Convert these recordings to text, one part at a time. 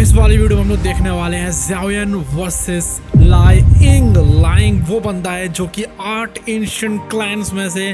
इस वाली वीडियो में हम लोग देखने वाले हैं ज़ाओयन वर्सेस लाइंग। लाइंग वो बंदा है जो कि 8 एंशिएंट क्लैंस में से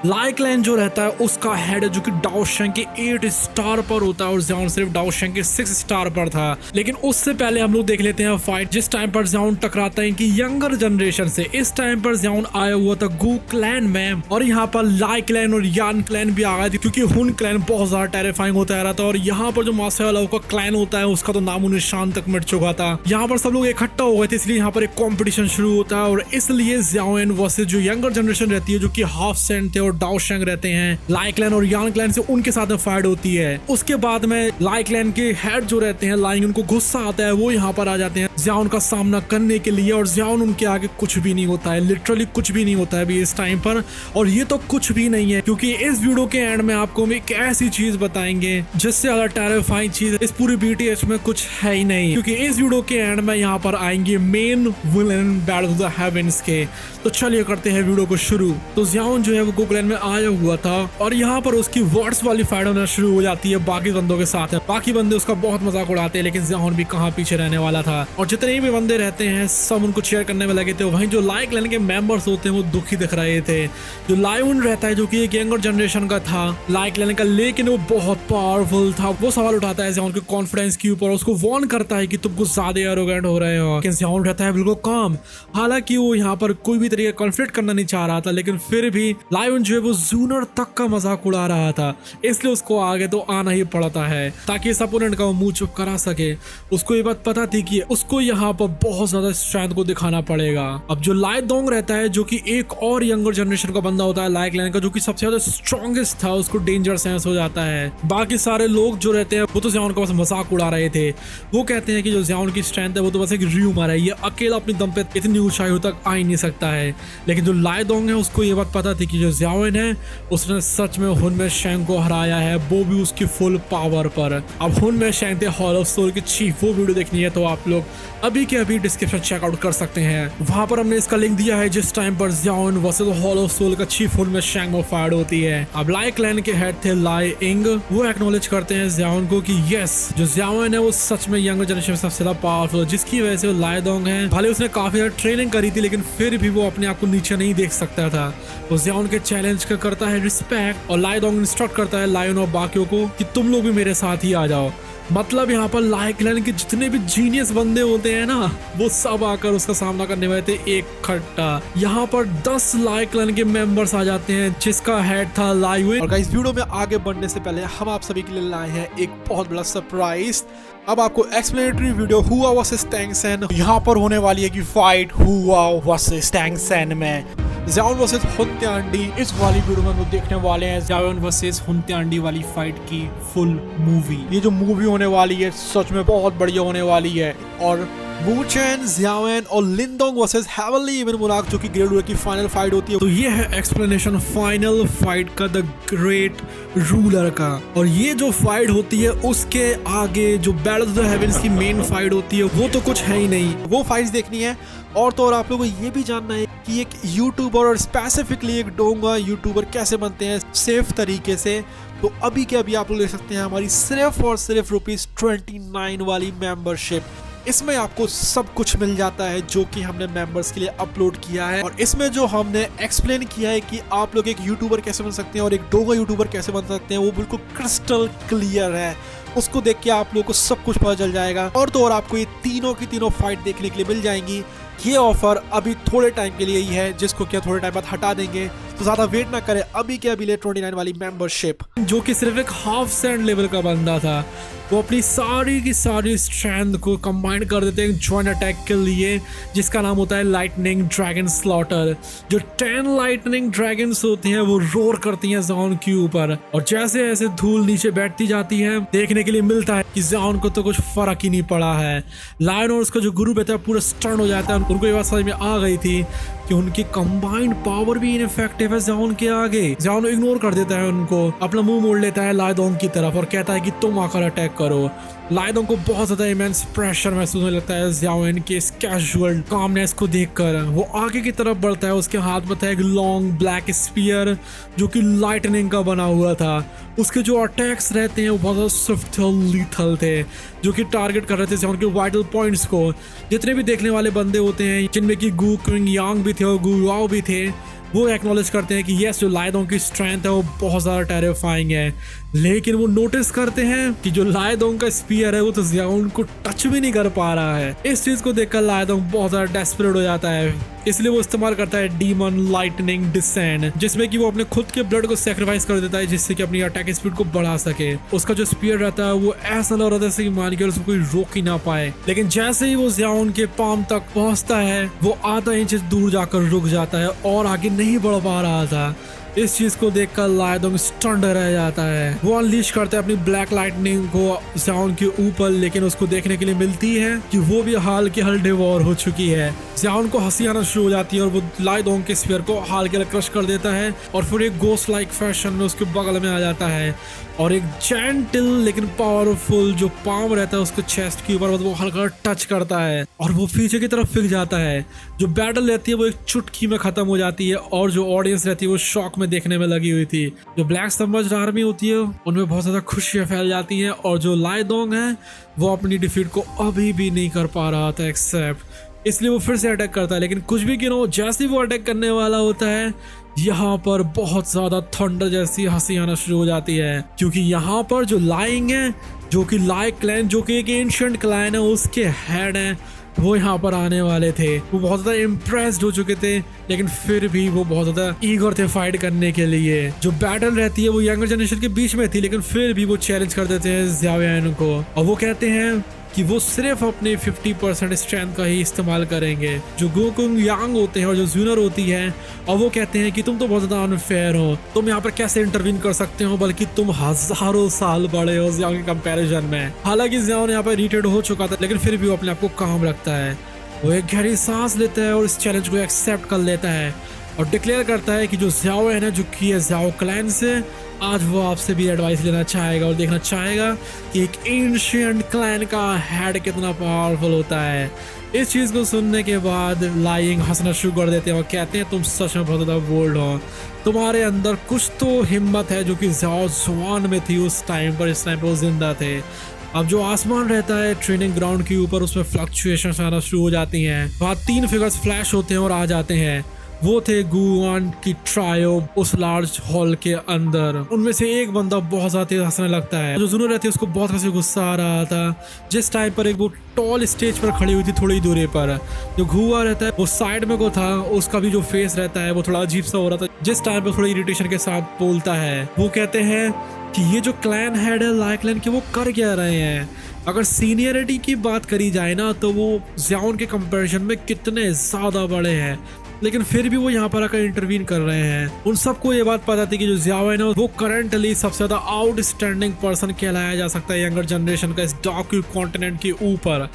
लाई क्लैन जो रहता है उसका हेड है, जो कि डाओशेंग के 8 स्टार पर होता है और ज़ाओन सिर्फ डाओशेंग के 6 स्टार पर था। लेकिन उससे पहले हम लोग देख लेते हैं फाइट जिस टाइम पर ज़ाओन टकराता है इनकी यंगर जनरेशन से। इस टाइम पर ज़ाओन आया हुआ था गू क्लैन में और यहाँ पर लाई क्लैन और यान क्लैन भी आ गए थे, क्योंकि हुन क्लैन बहुत ज्यादा टेरिफाइंग होता रहा था। और यहाँ पर जो मास्टर अलाउ का क्लैन होता है उसका तो नामो निशान तक मिट चुका था। यहाँ पर सब लोग इकट्ठा हो गए थे, इसलिए यहाँ पर एक कंपटीशन शुरू होता है। और इसलिए ज़ाओयन वर्सेस जो यंगर जनरेशन रहती है, जो कि हाफ सेंट थे और डाओशेंग रहते हैं, लाई क्लैन और यान क्लैन से उनके साथ में फाइट होती है। उसके बाद में लाई क्लैन के हेड जो रहते हैं लाइंग, उनको गुस्सा आता है, वो यहाँ पर आ जाते हैं ज़ाओन का सामना करने के लिए। और ज़ाओन उनके आगे कुछ भी नहीं होता है, लिटरली कुछ भी नहीं होता है अभी इस टाइम पर। और ये तो कुछ भी नहीं है, क्योंकि इस वीडियो के एंड में आपको हम एक ऐसी चीज बताएंगे जिससे ज्यादा टेरिफाइंग चीज इस पूरी बीटीएच में कुछ है ही नहीं। क्योंकि इस वीडियो के एंड में यहाँ पर आएंगे main villain battle of the heavens के। तो चलिए करते हैं वीडियो को शुरू। तो ज़ाओन जो है वो गोगलैंड में आया हुआ था और यहाँ पर उसकी वर्ड्स वाली फाइट होना शुरू हो जाती है बाकी बंदों के साथ। बाकी बंदे उसका बहुत मजाक उड़ाते हैं, लेकिन ज़ाओन भी कहाँ पीछे रहने वाला था। और जितने भी बंदे रहते हैं सब उनको चेयर करने में लगे थे। वहीं जो लाई क्लैन के मेंबर्स होते हैं वो दुखी दिख रहे थे। जो लायोन रहता है जो कि एक यंगर जनरेशन का था लाई क्लैन का, लेकिन वो बहुत पावरफुल था। वो सवाल उठाता है ज़ाओन के कॉन्फिडेंस के ऊपर, उसको वार्न करता है कि तुम कुछ ज्यादा एरोगेंट हो रहे हो। लेकिन ज़ाओन रहता है बिल्कुल काम। हालांकि वो यहाँ पर कोई भी तरीके कॉन्फ्लिक्ट करना नहीं चाह रहा था, लेकिन फिर भी लायोन जो है वो जूनर तक का मजाक उड़ा रहा था, इसलिए उसको आगे तो आना ही पड़ता है ताकि इस अपोनेंट का वो मुंह चुप करा सके। उसको ये बात पता थी कि उसको यहाँ पर बहुत ज्यादा स्ट्रेंथ को दिखाना पड़ेगा। अब जो लाई दोंग रहता है जो कि एक और यंगर जनरेशन का बंदा होता है लाई क्लैन का, जो कि सबसे ज्यादा स्ट्रॉन्गेस्ट था, उसको डेंजर सेंस हो जाता है। बाकी सारे लोग जो रहते हैं वो तो ज़ाओन का बस मजाक उड़ा रहे थे। वो कहते हैं कि जो ज़ाओन की स्ट्रेंथ है वो तो बस एक र्यूमर है, ये अकेला अपनी दम पे इतनी ऊंचाइयों तक आ ही नहीं सकता है। लेकिन जो लाई दोंग है उसको ये बात पता थी कि जो ज़ाओन है उसने सच में हुन में शेंग को हराया है, वो भी उसकी फुल पावर पर। अब हुन में शेंग थे हॉल ऑफ सोल के चीफ, वो वीडियो देखनी है तो आप लोग अभी के अभी डिस्क्रिप्शन चेकआउट कर सकते हैं। वहां पर हमने इसका लिंक दिया है जिस टाइम पर ज़ाओन वर्सेस हॉल ऑफ सोल का चीफ हुन में शेंग में फाइट होती है। अब लाई क्लैन के हेड थे लाई इंग, वो एक्नॉलेज करते हैं ज़ाओन को कि यस जो ज़ाओन है वो सच में यंगर जनरेशन में सबसे ज्यादा पावरफुल है, जिसकी वजह से वो लाई दोंग है। भले उसने काफी ज्यादा ट्रेनिंग करी थी, लेकिन फिर भी वो अपने आप को नीचे नहीं देख सकता था। वो ज़ाओन के चैलेंज का करता है रिस्पेक्ट और लाई दोंग इंस्ट्रक्ट करता है लायन और बाकियों को कि तुम लोग भी मेरे साथ ही आ जाओ। मतलब यहाँ पर लाई क्लैन के जितने भी जीनियस बंदे होते हैं ना, वो सब आकर उसका सामना करने वाले थे इकट्ठा। यहाँ पर 10 लाई क्लैन के मेंबर्स आ जाते हैं जिसका हेड था लाइविन। और गाइस वीडियो में आगे बढ़ने से पहले हम आप सभी के लिए लाए हैं एक बहुत बड़ा सरप्राइज। अब आपको एक्सप्लेनेटरी वीडियो हुआ वर्सेस टैंग सेन यहाँ पर होने वाली है कि फाइट हुआ वर्सेस टैंग सेन में ज़ाओन वर्सेस हुनत्यांडी। इस वाली वीडियो में हम लोग देखने वाले हैं ज़ाओन वर्सेस हुनत्यांडी वाली फाइट की फुल मूवी। ये जो मूवी होने वाली है सच में बहुत बढ़िया होने वाली है। और वू चेन, ज़ाओयन और लिन दोंग वर्सेस हेवनली इवन मोनार्क जो कि ग्रेड रूलर की फाइनल फाइट होती है। तो ये है एक्सप्लेनेशन फाइनल फाइट का, द ग्रेट रूलर का। और ये जो फाइट होती है उसके आगे जो बैटल ऑफ द हेवेंस की मेन फाइट होती है वो तो कुछ है ही नहीं। वो फाइट्स देखनी है और तो और आप लोगों को ये भी जानना है कि एक यूट्यूबर और स्पेसिफिकली एक डोंगा यूट्यूबर कैसे बनते हैं सेफ तरीके से। तो अभी के अभी आप लोग ले सकते हैं हमारी सिर्फ और सिर्फ ₹29 वाली मेंबरशिप। इसमें आपको सब कुछ मिल जाता है जो कि हमने मेंबर्स के लिए अपलोड किया है। और इसमें जो हमने एक्सप्लेन किया है कि आप लोग एक यूट्यूबर कैसे बन सकते हैं और एक डोगा यूट्यूबर कैसे बन सकते हैं, वो बिल्कुल क्रिस्टल क्लियर है। उसको देख के आप लोगों को सब कुछ पता चल जाएगा। और तो और आपको ये तीनों की तीनों फाइट देखने के लिए मिल जाएंगी। ये ऑफर अभी थोड़े टाइम के लिए ही है, जिसको क्या थोड़े टाइम बाद हटा देंगे। तो ज्यादा वेट ना करें, अभी के अभी ले 29 वाली मेंबरशिप। जो कि सिर्फ एक हाफ सेंट लेवल का बंदा था, वो अपनी सारी की सारी स्ट्रेंथ को कंबाइन कर देते हैं जॉइंट अटैक के लिए, जिसका नाम होता है लाइटनिंग ड्रैगन स्लॉटर। जो 10 लाइटनिंग ड्रैगन्स होती हैं वो रोर करती हैं ज़ाओन के ऊपर, और जैसे जैसे धूल नीचे बैठती जाती है देखने के लिए मिलता है कि ज़ाओन को तो कुछ फर्क ही नहीं पड़ा है। लायन और उसका जो गुरु रहता है पूरा स्टन हो जाता है। उनको ये बात समझ में आ गई थी कि उनकी कंबाइंड पावर भी इनफेक्टिव है ज़ाओन के आगे। ज़ाओन इग्नोर कर देता है उनको, अपना मुंह मोड़ लेता है लाई दोंग की तरफ और कहता है कि तुम आकर अटैक करो। लाइदोंग को बहुत ज्यादा इमेंस प्रेशर महसूस होने लगता है ज़ियाओयन के इस कैजुअल कामनेस को देखकर। वो आगे की तरफ बढ़ता है, उसके हाथ में था एक लॉन्ग ब्लैक स्पीयर जो कि लाइटनिंग का बना हुआ था। उसके जो अटैक्स रहते हैं वो बहुत ज़्यादा स्विफ्ट और लीथल थे, जो कि टारगेट कर रहे थे ज़ियाओयन के वाइटल पॉइंट्स को। जितने भी देखने वाले बंदे होते हैं, जिनमें कि गु क्विंग यांग भी थे और गु वाओ भी थे, वो एक्नॉलेज करते हैं कि यस, जो लाइदोंग की स्ट्रेंथ है वो बहुत ज़्यादा टेरिफाइंग है। लेकिन वो नोटिस करते हैं कि जो लाइदोंग का स्पीयर है वो तो ज़ियाओयन को टच भी नहीं कर पा रहा है। इस चीज़ को देखकर लाइदोंग बहुत ज़्यादा डेस्परेट हो जाता है, इसलिए वो इस्तेमाल करता है डीमन लाइटनिंग डिसेंड, जिसमें कि वो अपने खुद के ब्लड को सेक्रीफाइस कर देता है जिससे कि अपनी अटैक स्पीड को बढ़ा सके। उसका जो स्पीयर रहता है वो ऐसा लग रहा था कि मान के उसको कोई रोक ही ना पाए। लेकिन जैसे ही वो ज़ियाओयन के पाम तक पहुंचता है वो आधा इंच दूर जाकर रुक जाता है और आगे नहीं बढ़ पा रहा था। इस चीज को देखकर लाइदोंग स्टन्ड रह जाता है। वो अनलीश करता है अपनी ब्लैक लाइटनिंग को ज़ियाओयन के ऊपर, लेकिन उसको देखने के लिए मिलती है कि वो भी हाल के हाल डिवोर हो चुकी है। ज़ियाओयन को हंसी आना शुरू हो जाती है और वो लाइदोंग के स्फीयर को हाल के क्रश कर देता है और फिर एक गोस्ट लाइक फैशन में उसके बगल में आ जाता है और एक जेंटल लेकिन पावरफुल जो पाम रहता है उसके चेस्ट के ऊपर वो हल्का टच करता है और वो पीछे की तरफ फिर जाता है। जो बैटल रहती है वो एक चुटकी में खत्म हो जाती है और जो ऑडियंस रहती है वो शॉक में देखने में लगी हुई थी। जो ब्लैक सबमर्ज्ड आर्मी होती है उनमें बहुत ज्यादा खुशियां फैल जाती हैं और जो लाइदोंग है वो अपनी डिफीट को अभी भी नहीं कर पा रहा था एक्सेप्ट, इसलिए वो फिर से अटैक करता है। लेकिन कुछ भी क्यों, जैसे ही वो अटैक करने वाला होता है यहाँ पर बहुत ज्यादा थंडर जैसी हंसी आना शुरू हो जाती है, क्योंकि यहाँ पर जो लाइंग है, जो कि लाई क्लैन, जो कि एक एंशिएंट क्लैन है, उसके हेड है, वो यहाँ पर आने वाले थे। वो बहुत ज्यादा इम्प्रेस्ड हो चुके थे, लेकिन फिर भी वो बहुत ज्यादा ईगर थे फाइट करने के लिए। जो बैटल रहती है वो यंगर जनरेशन के बीच में थी, लेकिन फिर भी वो चैलेंज कर देते हैं ज़ियाओयन को और वो कहते हैं कि वो सिर्फ अपने 50% स्ट्रेंथ का ही इस्तेमाल करेंगे। जो गु क्विंग यांग होते हैं और जो ज़्यूनर होती है, और वो कहते हैं कि तुम तो बहुत ज़्यादा अनफेयर हो, तुम यहाँ पर कैसे इंटरवीन कर सकते हो, बल्कि तुम हजारों साल बड़े हो ज़ियाओ के कंपैरिजन में। हालांकि ज़ियाओ यहाँ पर रिटायर्ड हो चुका था, लेकिन फिर भी वो अपने आप को काम रखता है। वो एक गहरी सांस लेता है और इस चैलेंज को एक्सेप्ट कर लेता है और डिक्लेयर करता है कि जो ज़ियाओयन है, जो कि है ज़ियाओ क्लैन से, आज वो आपसे भी एडवाइस लेना चाहेगा और देखना चाहेगा कि एक एंशिएंट क्लैन का हेड कितना पावरफुल होता है। इस चीज़ को सुनने के बाद लाइंग हंसना शुरू कर देते हैं और कहते हैं तुम सच में बहुत ज़्यादा बोल्ड हो, तुम्हारे अंदर कुछ तो हिम्मत है जो कि ज़ियाओ जुआन में थी उस टाइम पर, इस टाइम पर वो जिंदा थे। अब जो आसमान रहता है ट्रेनिंग ग्राउंड के ऊपर, उसमें फ्लक्चुएशंस आना शुरू हो जाती हैं। वहाँ 3 फिगर्स फ्लैश होते हैं और आ जाते हैं। वो थे गुआन की ट्रायो उस लार्ज हॉल के अंदर। उनमें से एक बंदा बहुत ज्यादा तेज हंसने लगता है। जो ज़ूनो रहती है उसको बहुत वैसे गुस्सा आ रहा था, जिस टाइम पर एक वो टॉल स्टेज पर खड़ी हुई थी थोड़ी दूरी पर। जो गुआ रहता है वो साइड में को था, उसका भी जो फेस रहता है वो थोड़ा अजीब सा हो रहा था, जिस टाइम पर थोड़ी इरिटेशन के साथ बोलता है। वो कहते हैं कि ये जो क्लैन हेड है लाई क्लैन के, वो कर क्या रहे हैं। अगर सीनियरिटी की बात करी जाए ना तो वो ज़ियाओन के कंपैरिजन में कितने ज़्यादा बड़े हैं, लेकिन फिर भी वो यहाँ पर आकर इंटरवीन कर रहे हैं। उन सबको ये बात पता थी कि जो ज़ियाओयन है वो करंटली सबसे ज्यादा आउटस्टैंडिंग पर्सन कहलाया जा सकता है यंगर जनरेशन का इस डार्क कॉन्टिनेंट के ऊपर।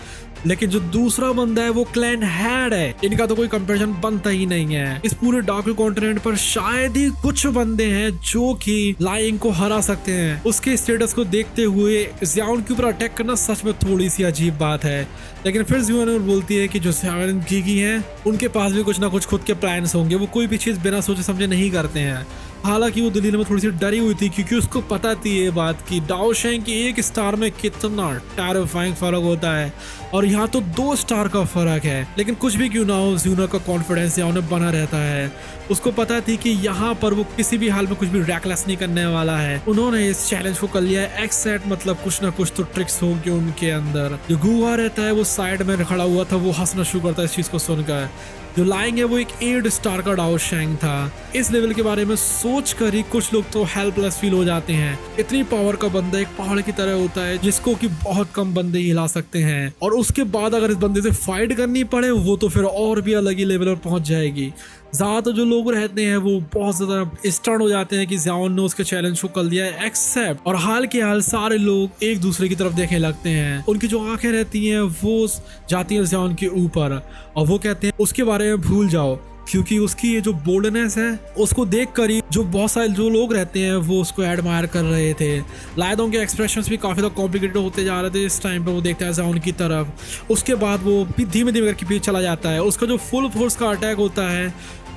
लेकिन जो दूसरा बंदा है वो क्लैन हेड है, इनका तो कोई कंपैरिजन बनता ही नहीं है। इस पूरे डार्क कॉन्टिनेंट पर शायद ही कुछ बंदे हैं जो कि लाइंग को हरा सकते हैं। उसके स्टेटस को देखते हुए ज़ियाओयन के ऊपर अटैक करना सच में थोड़ी सी अजीब बात है। लेकिन फिर ज़ियाओयन बोलती है कि जो ज़ियाओयन गीगी हैं उनके पास भी कुछ ना कुछ खुद के प्लान्स होंगे, वो कोई भी चीज़ बिना सोचे समझे नहीं करते हैं। हालांकि वो दिल्ली में थोड़ी सी डरी हुई थी, क्योंकि उसको पता थी ये बात कि डाओ शेंग की 1 स्टार में कितना टेरिफाइंग फर्क होता है और यहाँ तो 2 स्टार का फर्क है। लेकिन कुछ भी क्यों ना हो, ज़्यूनो का कॉन्फिडेंस यहाँ उन्हें बना रहता है। उसको पता थी कि यहाँ पर वो किसी भी हाल में कुछ भी रैकलेस नहीं करने वाला है। उन्होंने इस चैलेंज को कर लिया है एक्सेप्ट, मतलब कुछ ना कुछ तो ट्रिक्स होंगे उनके अंदर। जो गुआ रहता है वो साइड में खड़ा हुआ था, वो हंसना शुरू करता है इस चीज को सुनकर। जो लाइंग है वो एक 8 स्टार का डाओ शेंग था। इस लेवल के बारे में सोच कर ही कुछ लोग तो हेल्पलेस फील हो जाते हैं। इतनी पावर का बंदा एक पहाड़ की तरह होता है जिसको कि बहुत कम बंदे ही हिला सकते हैं, और उसके बाद अगर इस बंदे से फाइट करनी पड़े वो तो फिर और भी अलग ही लेवल पर पहुंच जाएगी। ज्यादातर जो लोग रहते हैं वो बहुत ज्यादा स्टर्न हो जाते हैं कि ज़ियाओयन ने उसके चैलेंज को कर लिया है एक्सेप्ट, और हाल के हाल सारे लोग एक दूसरे की तरफ देखने लगते हैं। उनकी जो आंखें रहती हैं वो जाती हैं ज़ियाओयन के ऊपर और वो कहते हैं उसके बारे में भूल जाओ, क्योंकि उसकी ये जो बोल्डनेस है उसको देख कर ही जो बहुत सारे जो लोग रहते हैं वो उसको एडमायर कर रहे थे। लायदोंग के एक्सप्रेशंस भी काफ़ी ज़्यादा कॉम्प्लिकेटेड होते जा रहे थे इस टाइम पे। वो देखता है जाओन की तरफ, उसके बाद वो धीमे धीमे करके पीछे चला जाता है। उसका जो फुल फोर्स का अटैक होता है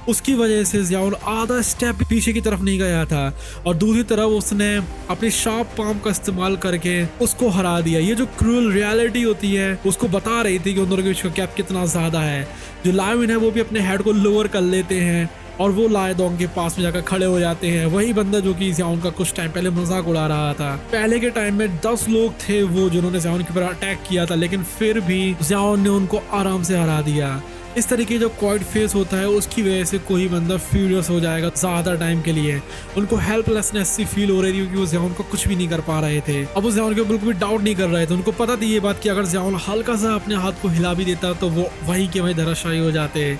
उसकी वजह से ज़ियाओन आधा स्टेप पीछे की तरफ नहीं गया था और दूसरी तरफ उसने अपनी शार्प पाम का इस्तेमाल करके उसको हरा दिया। ये जो क्रूअल रियलिटी होती है उसको बता रही थी कि उन दोनों के बीच का गैप कितना ज़्यादा है। जो लायन है वो भी अपने हेड को लोअर कर लेते हैं और वो लायदोंग के पास में जाकर खड़े हो जाते हैं। वही बंदा जो कि ज़ियाओन का कुछ टाइम पहले मजाक उड़ा रहा था। पहले के टाइम में 10 लोग थे वो जिन्होंने ज़ियाओन के ऊपर अटैक किया था, लेकिन फिर भी ज़ियाओन ने उनको आराम से हरा दिया। इस तरीके जो क्वाइट फेस होता है उसकी वजह से कोई बंदा फ्यूरियस हो जाएगा ज़्यादा टाइम के लिए। उनको हेल्पलेसनेस सी फील हो रही थी क्योंकि वो ज़ियाओन को कुछ भी नहीं कर पा रहे थे। अब वो ज़ियाओन के बिल्कुल भी डाउट नहीं कर रहे थे। उनको पता थी ये बात कि अगर ज़ियाओन हल्का सा अपने हाथ को हिला भी देता तो वो वहीं के वहीं धराशायी हो जाते।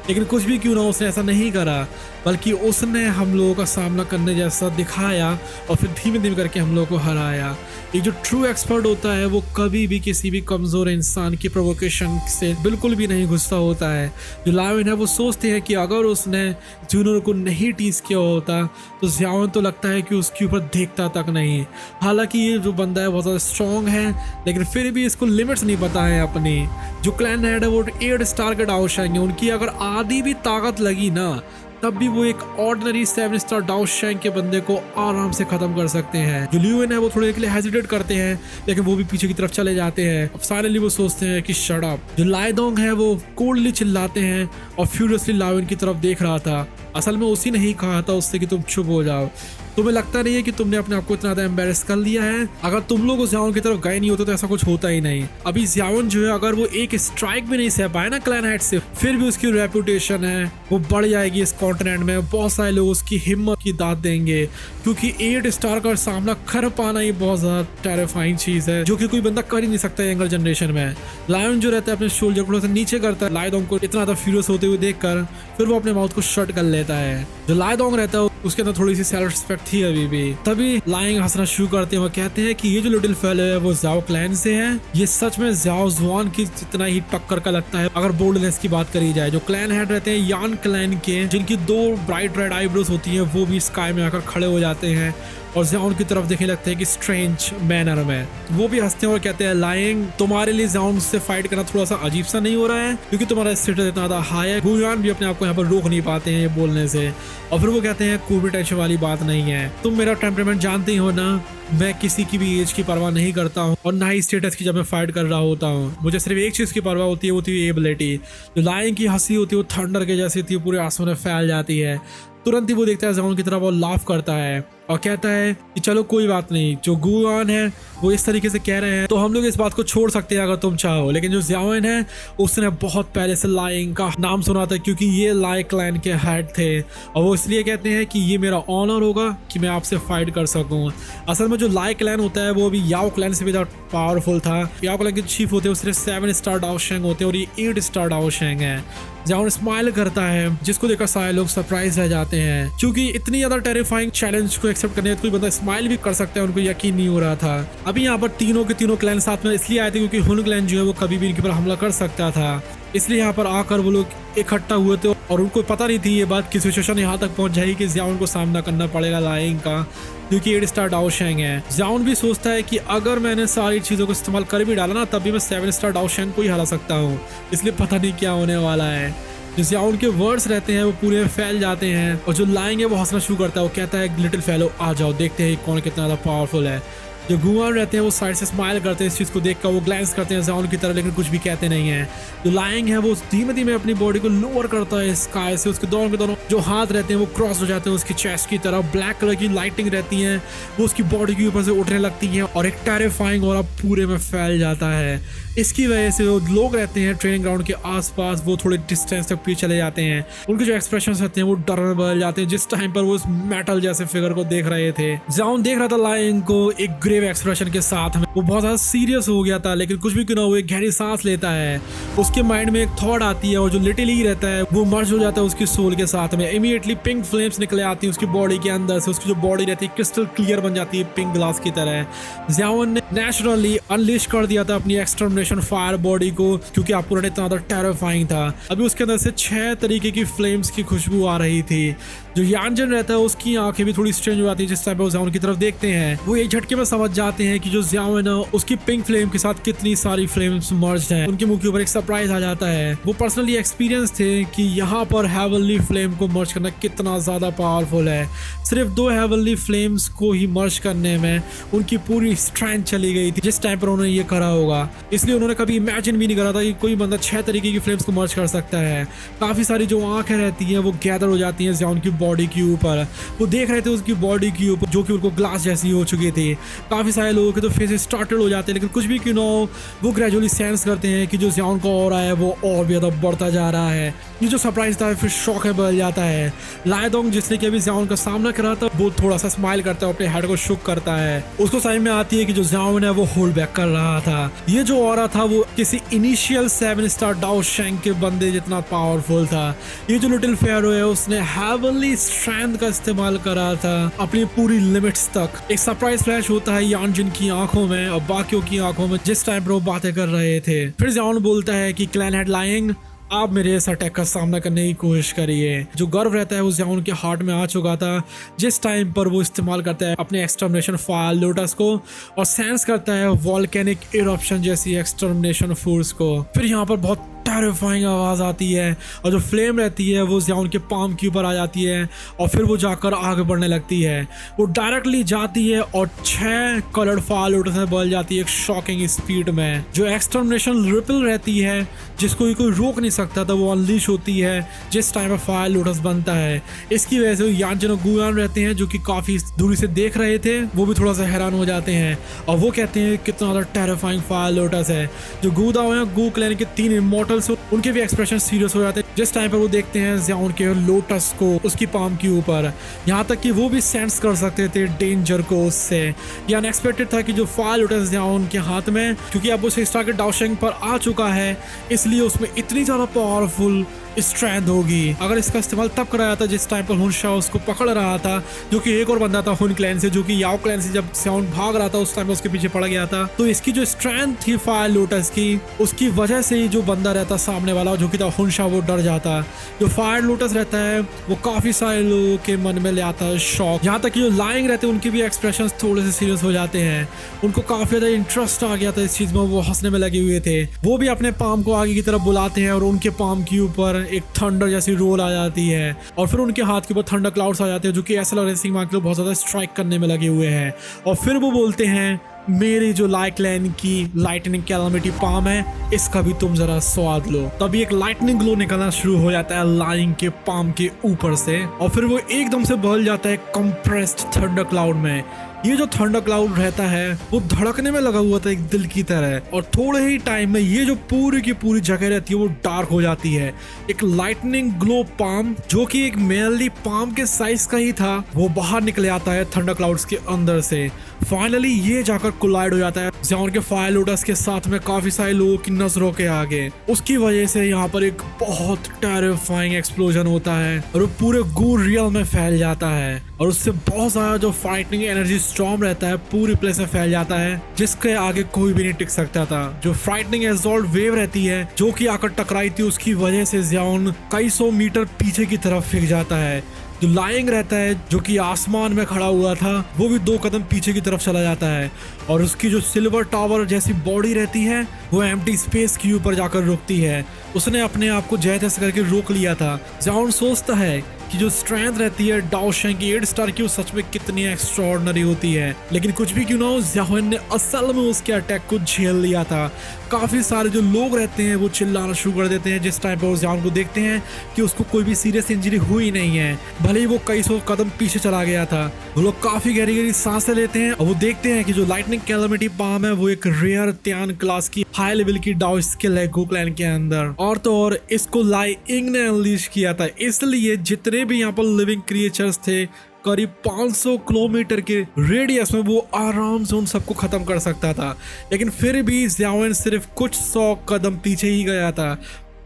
लेकिन कुछ भी क्यों ना उसने ऐसा नहीं करा, बल्कि उसने हम लोगों का सामना करने जैसा दिखाया और फिर धीमे धीमे करके हम लोगों को हराया। एक जो ट्रू एक्सपर्ट होता है वो कभी भी किसी भी कमज़ोर इंसान की प्रोवोकेशन से बिल्कुल भी नहीं गुस्सा होता है। जो लायन है वो सोचते हैं कि अगर उसने जूनियर को नहीं टीज किया होता तो ज़ियाओन तो लगता है कि उसके ऊपर देखता तक नहीं। हालांकि ये जो बंदा है बहुत ज़्यादा स्ट्रॉन्ग है, लेकिन फिर भी इसको लिमिट्स नहीं पता है अपनी। जो क्लैन हेड है वो 8 स्टार के डाउशेंग है, उनकी अगर आधी भी ताकत लगी ना तब भी वो एक ऑर्डिनरी 7 स्टार डाउशेंग के बंदे को आराम से खत्म कर सकते हैं। जो ल्यूएन है वो थोड़े के लिए हेजिटेट करते हैं, लेकिन वो भी पीछे की तरफ चले जाते हैं। अब फाइनली वो सोचते हैं कि शट अप। जो लायदोंग है वो कोल्डली चिल्लाते हैं और फ्यूरियसली लायन की तरफ देख रहा था। असल में उसी ने ही कहा था उससे कि तुम चुप हो जाओ। तुम्हें लगता नहीं है कि तुमने अपने आप को इतना ज़्यादा एम्बेरस कर लिया है? अगर तुम लोग ज़ियाओन की तरफ गए नहीं होते तो ऐसा कुछ होता ही नहीं। अभी ज़ियाओन जो है अगर वो एक स्ट्राइक भी नहीं सह पाए ना क्लैन हेड से, फिर भी उसकी रेपुटेशन है वो बढ़ जाएगी इस कॉन्टिनेंट में। बहुत सारे लोग उसकी हिम्मत की दाद देंगे, क्योंकि 8 स्टार का सामना कर पाना ही बहुत ज़्यादा टेरिफाइंग चीज़ है जो कि कोई बंदा कर ही नहीं सकता यंगर जनरेशन में। लायन जो रहता है अपने शोल्डर को नीचे करता है लायदोंग को इतना ज़्यादा फ्यूरियस होते हुए देखकर, फिर वो अपने माउथ को शट कर लेता है। जो लायदोंग रहता है उसके अंदर थोड़ी सी सेल्फ रिस्पेक्ट थी अभी भी। तभी लायंग हंसना शुरू करते हैं और कहते हैं कि ये जो लिटिल फेलो है वो ज़ाओ क्लैन से है। ये सच में ज़ाओ जुआन की जितना ही टक्कर का लगता है अगर बोल्डनेस की बात करी जाए। जो क्लैन हेड रहते हैं यान क्लैन के, जिनकी 2 ब्राइट रेड आईब्रोज होती हैं, वो भी स्काई में आकर खड़े हो जाते हैं और ज़ियाओन की तरफ देखने लगते हैं कि स्ट्रेंज मैनर में। वो भी हंसते हैं और कहते हैं लायंग तुम्हारे लिए ज़ियाओन से फाइट करना थोड़ा सा अजीब सा नहीं हो रहा है, क्योंकि तुम्हारा स्टेटस इतना ज़्यादा हाई है। गुयान भी अपने आप को यहाँ पर रोक नहीं पाते हैं ये बोलने से। और फिर वो कहते हैं कोई भी टेंशन वाली बात नहीं है, तुम मेरा टेम्परामेंट जानते ही हो ना, मैं किसी की भी एज की परवाह नहीं करता हूँ और ना ही स्टेटस की। जब मैं फाइट कर रहा होता हूँ मुझे सिर्फ एक चीज़ की परवाह होती है, वो होती है एबिलिटी। जो लायन की हंसी होती है वो थंडर के जैसी थी, पूरे आसमान में फैल जाती है। तुरंत ही वो देखता है ज़ियाओन की तरफ और लाफ करता है और कहता है कि चलो कोई बात नहीं, जो गुआन है वो इस तरीके से कह रहे हैं तो हम लोग इस बात को छोड़ सकते हैं अगर तुम चाहो। लेकिन जो ज़ियाओन है उसने बहुत पहले से लायंग का नाम सुना था, क्योंकि ये लाई क्लैन के हेड थे और वो इसलिए कहते हैं कि ये मेरा ऑनर होगा कि मैं आपसे फाइट कर सकूं। असल में जो लाई क्लैन होता है वो भी याओ क्लैन से भी ज़्यादा पावरफुल था। याओ क्लैन के चीफ होते हैं वो सिर्फ 7 स्टार डाउशेंग होते हैं और ये 8 स्टार डाउशेंग है। ज़ियाओन स्माइल करता है जिसको देखकर सारे लोग सरप्राइज रह जाते हैं, क्योंकि इतनी ज़्यादा टेरिफाइंग चैलेंज को एक्सेप्ट करने कोई बंदा स्माइल भी कर सकता है, उनको यकीन नहीं हो रहा था। अभी यहाँ पर तीनों के तीनों क्लैन साथ में इसलिए आए थे क्योंकि हुन क्लैन जो है वो कभी भी इनके ऊपर हमला कर सकता था, इसलिए यहाँ पर आकर वो लोग इकट्ठा हुए थे और उनको पता नहीं थी ये बात कि सिचुएशन यहाँ तक पहुँच जाएगी कि ज़ियाओन को सामना करना पड़ेगा लायंग का, क्योंकि 8 स्टार डाउशेंग है। ज़ियाओन भी सोचता है कि अगर मैंने सारी चीज़ों को इस्तेमाल कर भी डाला ना तब भी मैं 7 स्टार डाउशेंग को ही हरा सकता हूँ, इसलिए पता नहीं क्या होने वाला है। जो ज़ियाओन के वर्ड्स रहते हैं वो पूरे फैल जाते हैं और जो लायंग है वो हंसना शुरू करता है। वो कहता है लिटिल फेलो आ जाओ, देखते हैं कौन कितना ज़्यादा पावरफुल है। जो गुआन रहते हैं वो साइड से स्माइल करते हैं इस चीज़ को देखकर, वो ग्लैंस करते हैं ज़ियाओन की तरफ लेकिन कुछ भी कहते नहीं हैं। जो लायंग है वो धीमे धीमे अपनी बॉडी को लोअर करता है स्काई से, उसके दोनों के दोनों जो हाथ रहते हैं वो क्रॉस हो जाते हैं उसकी चेस्ट की तरफ। ब्लैक कलर की लाइटिंग रहती है वो उसकी बॉडी के ऊपर से उठने लगती है और एक टेरिफाइंग और पूरे में फैल जाता है। इसकी वजह से जो लोग रहते हैं ट्रेनिंग ग्राउंड के आसपास वो थोड़े डिस्टेंस तक पीछे चले जाते हैं, उनके जो एक्सप्रेशन रहते हैं वो डर में बदल जाते हैं जिस टाइम पर वो उस मेटल जैसे फिगर को देख रहे थे। ज़ियाओन देख रहा था लायंग को एक ग्रेव एक्सप्रेशन के साथ में, वो बहुत ज्यादा सीरियस हो गया था, लेकिन कुछ भी क्यों ना वो एक गहरी सांस लेता है। उसके माइंड में एक थॉट आती है और जो लिटिल ही रहता है वो मर्ज हो जाता है उसकी सोल के साथ में। इमीडिएटली पिंक फ्लेम्स निकले आती है उसकी बॉडी के अंदर से, उसकी जो बॉडी रहती है क्रिस्टल क्लियर बन जाती है पिंक ग्लास की तरह। ज़ियाओन ने नेचुरली अनलिश कर दिया था अपनी एक्सटर्मिनेशन एक्सटर्मिनेशन फायर बॉडी को, क्योंकि आपको इतना ज्यादा टेरिफाइंग था। अभी उसके अंदर से 6 तरीके की फ्लेम्स की खुशबू आ रही थी। जो यानजन रहता है उसकी आंखें भी थोड़ी स्ट्रेंज हो जाती है जिस टाइम पे वो ज़ियाओन की तरफ देखते हैं। वो एक झटके में समझ जाते हैं कि जो ज़ियाओन है उसकी पिंक फ्लेम के साथ कितनी सारी फ्लेम्स मर्ज हैं। उनके मुंह के ऊपर एक सरप्राइज आ जाता है। वो पर्सनली एक्सपीरियंस थे कि यहाँ पर हेवनली फ्लेम को मर्ज करना कितना ज्यादा पावरफुल है। सिर्फ 2 हेवनली फ्लेम्स को ही मर्ज करने में उनकी पूरी स्ट्रेंथ चली गई थी जिस टाइम पर उन्होंने ये करा होगा। इसलिए उन्होंने कभी इमेजिन भी नहीं करा था कि कोई बंदा 6 तरीके की फ्लेम्स को मर्ज कर सकता है। काफी सारी जो आंखें रहती हैं वो गैदर हो जाती हैं ज़ियाओन की बॉडी के ऊपर। वो देख रहे थे उसकी बॉडी के ऊपर जो कि उनको ग्लास जैसी हो चुकी थी। काफी सारे लोगों के तो फेस स्टार्टेड हो जाते हैं, लेकिन कुछ भी क्यों ना हो वो ग्रेजुअली सेंस करते हैं कि जो ज़ियाओन का ऑरा है वो और भी ज्यादा बढ़ता जा रहा है। ये जो सरप्राइज था फिर शॉक में बदल जाता है। लाइडोंग जिसने कि अभी ज़ियाओन का सामना करा था वो थोड़ा सा स्माइल करता है, अपने हेड को शुक करता है। उसको समझ में आती है कि जो ज़ियाओन है वो होल्ड बैक कर रहा था। ये जो ऑरा था वो किसी इनिशियल 7 स्टार डाओ शेंग के बंदे जितना पावरफुल था। ये जो लिटिल फेरो है उसने हेवनली स्ट्रेंथ का इस्तेमाल करा था अपनी पूरी लिमिट्स तक। एक सरप्राइज फ्लैश होता है यानजिन की आंखों में और बाकियों की आंखों में जिस टाइम पर वो बातें कर रहे थे। फिर ज़ियाओन बोलता है कि क्लैन हेड लाइंग, आप मेरे इस अटैक का सामना करने की कोशिश करिए। जो गर्व रहता है वो ज़ियाओन के हार्ट में आ चुका था जिस टाइम पर वो इस्तेमाल करता है अपने एक्सटर्मिनेशन फायर लोटस को और सेंस करता है वॉल्केनिक इरप्शन जैसी एक्सटर्मिनेशन फोर्स को। फिर यहाँ पर बहुत टेरिफाइंग आवाज़ आती है और जो फ्लेम रहती है वो ज़ियाओन के पाम के ऊपर आ जाती है और फिर वो जाकर आगे बढ़ने लगती है। वो डायरेक्टली जाती है और 6 कलर्ड फायर लोटस में बदल जाती है एक शॉकिंग स्पीड में। जो एक्सटर्मिनेशन रिपल रहती है जिसको कोई रोक नहीं सकता था वो अनलीश होती है जिस टाइम पर फायर लोटस बनता है। इसकी वजह से यानजन और गुयान रहते हैं जो कि काफ़ी दूरी से देख रहे थे, वो भी थोड़ा सा हैरान हो जाते हैं और वो कहते हैं कितना ज़्यादा टेरिफाइंग फायर लोटस है। जो गुदाओ हैं गु क्लैन के 3 इमॉर्टल्स उनके भी एक्सप्रेशन सीरियस हो जाते हैं जिस टाइम पर वो देखते हैं ज़ियाओन के लोटस को उसकी पाम के ऊपर। यहाँ तक कि वो भी सेंस कर सकते थे डेंजर को उससे। ये अनएक्सपेक्टेड था कि जो फायर लोटस ज़ियाओन के हाथ में, क्योंकि अब वो 6 स्टार के डाओशेंग पर आ चुका है इसलिए उसमें इतनी ज़्यादा पावरफुल स्ट्रेंथ होगी। अगर इसका इस्तेमाल तब कराया था जिस टाइम पर हुन शाओ उसको पकड़ रहा था, जो कि एक और बंदा था हुन क्लैन से, जो कि याओ क्लैन से जब ज़ियाओन भाग रहा था उस टाइम उसके पीछे पड़ गया था। तो इसकी जो स्ट्रेंथ थी फायर लोटस की उसकी वजह से ही जो बंदा रहता सामने वाला जो कि था हुन शाओ वो डर जाता। जो फायर लोटस रहता है वो काफी सारे लोगों के मन में ले आता है शॉक। यहाँ तक कि जो लाइंग रहते हैं उनके भी एक्सप्रेशन थोड़े से सीरियस हो जाते हैं। उनको काफी ज्यादा इंटरेस्ट आ गया था इस चीज में, वो हंसने में लगे हुए थे। वो भी अपने पाम को आगे की तरफ बुलाते हैं और उनके पाम के ऊपर एक थंडर जैसी रोल आ जाती है और फिर उनके हाथ के ऊपर थंडर क्लाउड्स आ जाते हैं जो कि ऐसा लग रहा है सिंह के लोग बहुत ज्यादा स्ट्राइक करने में लगे हुए हैं। और फिर वो बोलते हैं मेरी जो लाइक्लैन की लाइटनिंग कैलामिटी पाम है इसका भी तुम जरा स्वाद लो। तभी एक लाइटनिंग ग्लो निकलना शुरू हो जाता है लाइंग के पाम के ऊपर से और फिर वो एकदम से बदल जाता है कंप्रेस्ड थंडर क्लाउड में। ये जो थंडर क्लाउड रहता है वो धड़कने में लगा हुआ था एक दिल की तरह और थोड़े ही टाइम में ये जो पूरी की पूरी जगह रहती है वो डार्क हो जाती है। एक लाइटनिंग ग्लो पाम जो कि एक मेनली पाम के साइज का ही था वो बाहर निकले आता है थंडर क्लाउड्स के अंदर से। फाइनली ये जाकर कोलाइड हो जाता है ज़ियाओन के फायर लोटस के साथ में काफी सारे लोगों की नजरों के आगे। उसकी वजह से यहाँ पर एक बहुत टेरिफाइंग एक्सप्लोजन होता है और वो पूरे गू रियल में फैल जाता है और उससे बहुत सारा जो फाइटिंग एनर्जी स्टॉर्म रहता है पूरी प्लेस में फैल जाता है जिसके आगे कोई भी नहीं टिक सकता था। जो फ्राइटनिंग एजॉल्ट वेव रहती है जो कि आकर टकराई थी उसकी वजह से ज़ियाओन कई 100 मीटर पीछे की तरफ फेंक जाता है। जो लाइंग रहता है जो कि आसमान में खड़ा हुआ था वो भी 2 कदम पीछे की तरफ चला जाता है और उसकी जो सिल्वर टावर जैसी बॉडी रहती है वो एम्प्टी स्पेस के ऊपर जाकर रुकती है। उसने अपने आप को जय तैसे करके रोक लिया था। ज़ियाओन सोचता है कि जो स्ट्रेंथ रहती है डाओशेंग की 8 स्टार की वो सच में कितनी एक्स्ट्राऑर्डिनरी होती है, लेकिन कुछ भी क्यों ना हो ज़ियाओन ने असल में उसके अटैक को झेल लिया था। काफी सारे जो लोग रहते हैं वो चिल्लाना शुरू कर देते हैं जिस टाइम पर वो ज़ियाओन को देखते हैं कि उसको कोई भी सीरियस इंजरी हुई नहीं है, भले ही वो कई 100 कदम पीछे चला गया था। वो लोग काफी गहरी गहरी सांसें लेते हैं और वो देखते हैं कि जो लाइटनिंग कैलामिटी पाम है वो एक रेयर त्यान क्लास की हाई लेवल की डाओ स्किल है गो क्लैन के अंदर। और तो और इसको लाई इंग ने अनलीश किया था, इसलिए जितने भी यहाँ पर लिविंग क्रिएचर्स थे करीब 500 किलोमीटर के रेडियस में वो आराम से उन सबको खत्म कर सकता था। लेकिन फिर भी ज़ियाओन सिर्फ कुछ 100 कदम पीछे ही गया था।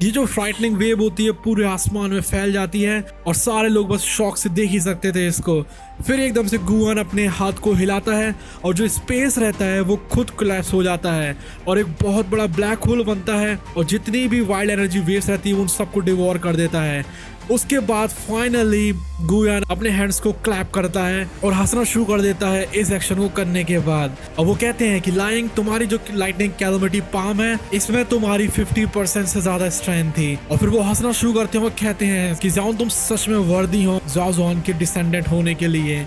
ये जो फ्राइटनिंग वेव होती है पूरे आसमान में फैल जाती है और सारे लोग बस शॉक से देख ही सकते थे इसको। फिर एकदम से गुआन अपने हाथ को हिलाता है और जो स्पेस रहता है वो खुद कोलैप्स हो जाता है और एक बहुत बड़ा ब्लैक होल बनता है और जितनी भी वाइल्ड एनर्जी वेव्स रहती है उन सबको डिवोर कर देता है। उसके बाद फाइनली गुयान अपने हैंड्स को क्लैप करता है और हंसना शुरू कर देता है इस एक्शन को करने के बाद। और वो कहते हैं कि लाइंग, तुम्हारी जो लाइटनिंग कैलमिटी पाम है इसमें तुम्हारी 50% से ज्यादा स्ट्रेंथ थी। और फिर वो हंसना शुरू करते हैं और कहते हैं कि ज़ाओन तुम सच में वर्दी हो ज़ाओज़ुआन के डिसेंडेंट होने के लिए।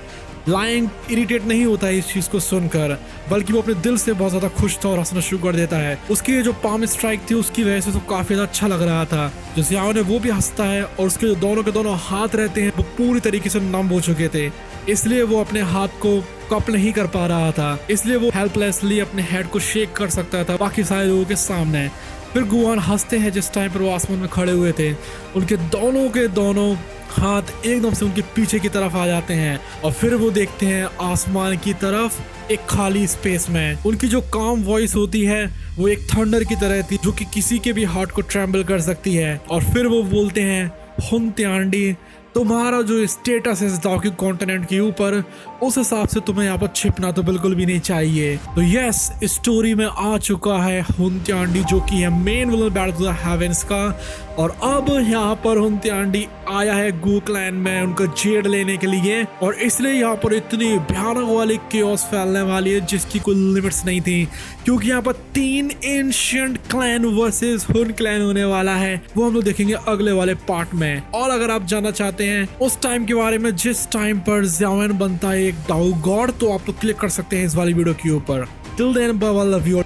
लाइंग इरिटेट नहीं होता है इस चीज को सुनकर, बल्कि वो अपने दिल से बहुत ज्यादा खुश था और हंसना शुरू कर देता है। उसकी ये जो पाम स्ट्राइक थी उसकी वजह से तो काफी ज्यादा अच्छा लग रहा था। जो ज़ाओ ने वो भी हंसता है और उसके जो दोनों के दोनों हाथ रहते हैं वो पूरी तरीके से नम हो चुके थे, इसलिए वो अपने हाथ को कप नहीं कर पा रहा था, इसलिए वो हेल्पलेसली अपने हेड को शेक कर सकता था बाकी सारे लोगों के सामने। फिर गुआन हंसते हैं जिस टाइम पर वो आसमान में खड़े हुए थे, उनके दोनों के दोनों हाथ एकदम से उनके पीछे की तरफ आ जाते हैं और फिर वो देखते हैं आसमान की तरफ एक खाली स्पेस में। उनकी जो काम वॉइस होती है वो एक थंडर की तरह थी जो कि किसी के भी हार्ट को ट्रेम्बल कर सकती है। और फिर वो बोलते हैं, हुनत्यांडी, तुम्हारा जो स्टेटस है दाओकी कॉन्टिनेंट के ऊपर, उस हिसाब से तुम्हें यहाँ पर छिपना तो बिल्कुल भी नहीं चाहिए। तो यस, स्टोरी में आ चुका है हुनत्यांडी जो कि है main villain battle of the heavens का। और अब यहाँ पर हुनत्यांडी आया है गू क्लैन में उनका जेड लेने के लिए, और इसलिए यहाँ पर इतनी भयानक वाली केओस फैलने वाली है जिसकी कोई लिमिट्स नहीं थी, क्योंकि यहाँ पर 3 एंशिएंट क्लैन वर्सेस हुन क्लैन होने वाला है। वो हम लोग देखेंगे अगले वाले पार्ट में। और अगर आप जानना चाहते हैं उस टाइम के बारे में जिस टाइम पर ज़ाओयन बनता है एक डाउ गॉड, तो आप लोग क्लिक कर सकते हैं इस वाली वीडियो के ऊपर। Till then bye bye, love you.